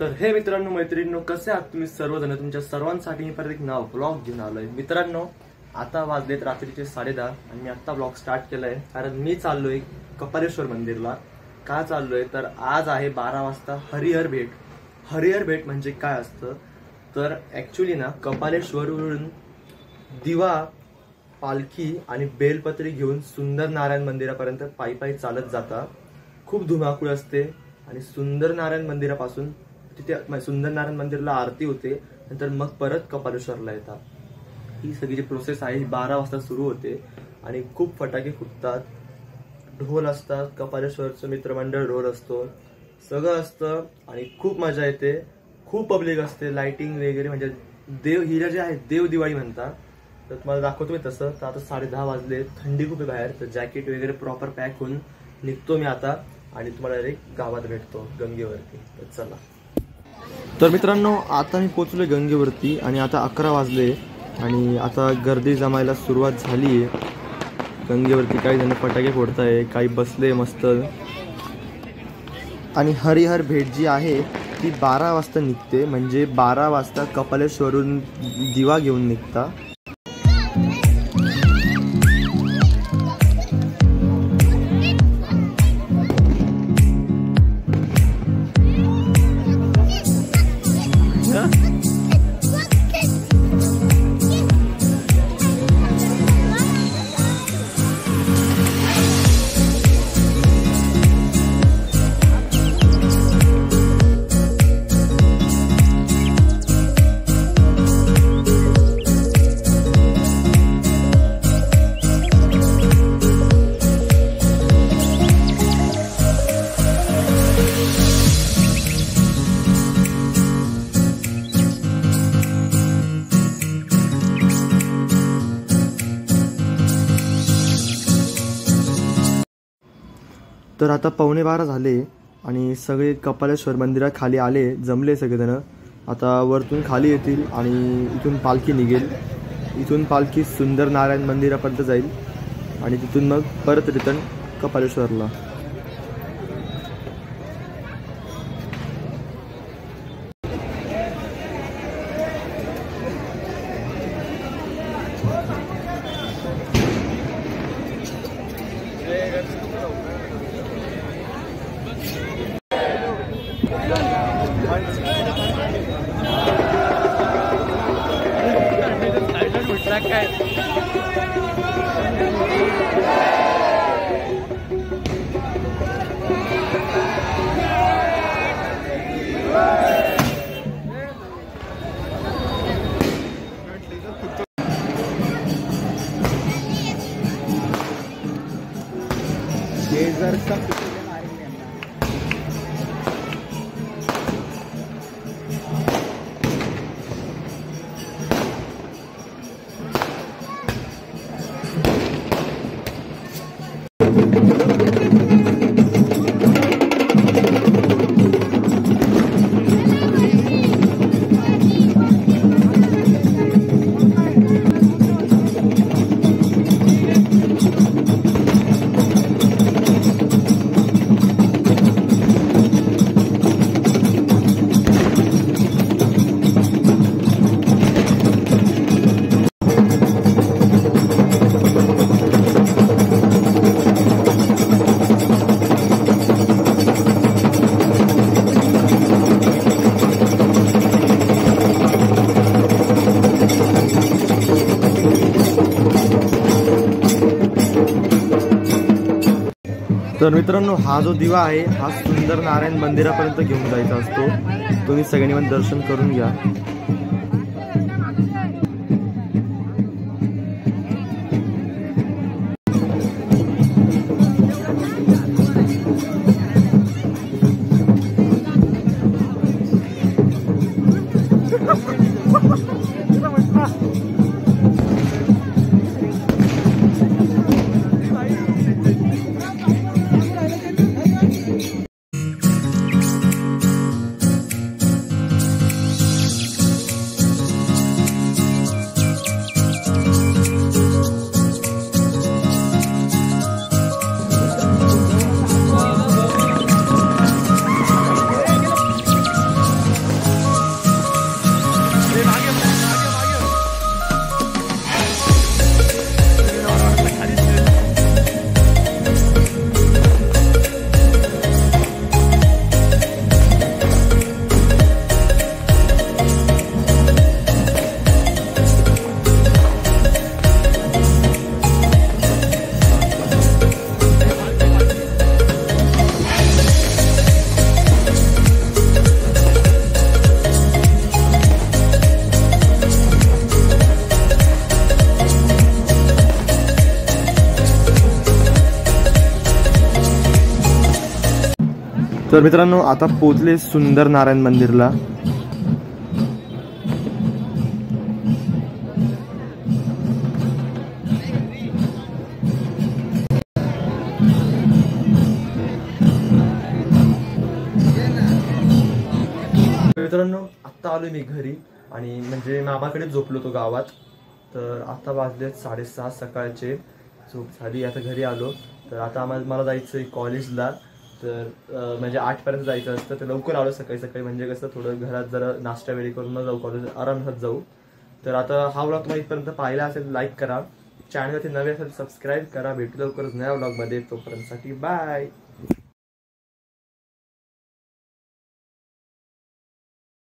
तर हे मित्रांनो मैत्रिणींनो, कसे आहात तुम्ही सर्वजण? तुमच्या सर्वांसाठी मी परत एक नाव ब्लॉग घेऊन आलोय. मित्रांनो, आता वाजलेत रात्रीचे 10:30 आणि मी आता ब्लॉग स्टार्ट केलाय कारण मी चाललोय कपालेश्वर मंदिरला. का चाललोय तर आज आहे 12 वाजता हरिहर भेट. हरिहर भेट म्हणजे काय असतं तर ऍक्च्युली ना कपालेश्वरवरून दिवा, पालखी आणि बेलपत्री घेऊन सुंदर नारायण मंदिरापर्यंत पायी पायी चालत जाता. खूप धुमाकूळ असते आणि सुंदर नारायण मंदिरापासून तिथे सुंदर नारायण मंदिरला आरती होते, नंतर मग परत कपालेश्वरला येतात. ही सगळी जी प्रोसेस आहे ही 12 वाजता सुरू होते आणि खूप फटाके फुटतात, ढोल असतात, कपालेश्वरचं मित्रमंडळ ढोल असतो, सगळं असतं आणि खूप मजा येते. खूप पब्लिक असते, लाइटिंग वगैरे, म्हणजे देव हिरा जे आहे देव दिवाळी म्हणतात. तर तुम्हाला दाखवतो मी तसं. तर आता 10:30 वाजले, थंडी खूप आहे बाहेर, तर जॅकेट वगैरे प्रॉपर पॅक होऊन निघतो मी आता आणि तुम्हाला डायरेक्ट गावात भेटतो गंगेवरती. तर चला. तर मित्रांनो, आता मी पोहोचलोय गंगेवरती आणि आता 11 वाजले आणि आता गर्दी जमायला सुरुवात झाली आहे. गंगेवरती काही जण फटाके फोडताय, काही बसले मस्त. आणि हरिहर भेट जी आहे ती 12 वाजता निघते, म्हणजे 12 वाजता कपालेश्वरून दिवा घेऊन निघता. तर आता 11:15 झाले आणि सगळे कपालेश्वर मंदिरात खाली आले, जमले सगळेजण. आता वरतून खाली येतील आणि इथून पालखी निघेल. इथून पालखी सुंदर नारायण मंदिरापर्यंत जाईल आणि तिथून मग परत रिटर्न कपालेश्वरला. तर मित्रांनो, हा जो दिवा आहे हा सुंदर नारायण मंदिरापर्यंत घेऊन जायचा असतो. तुम्ही सगळ्यांनी पण दर्शन करून घ्या. तर मित्रांनो आता पोचले सुंदर नारायण मंदिरला. मित्रांनो आत्ता आलोय मी घरी आणि म्हणजे मामाकडे झोपलो तो गावात. तर आता वाजलेत 6:30 सकाळचे. झोप झाली आता घरी आलो. तर आता मला जायचं आहे कॉलेजला. तर म्हणजे 8 पर्यंत जायचं असतं. तर लवकर आलो सकाळी सकाळी म्हणजे कसं थोडं घरात जरा नाश्ता वेळी करून मग जाऊ कॉलेज आरामात जाऊ. तर आता हा व्लॉग तुम्हाला इथपर्यंत पाहिला असेल लाईक करा. चॅनलवरती नवे असेल सबस्क्राईब करा. भेटू लवकरच नव्या व्लॉगमध्ये. तोपर्यंतसाठी बाय.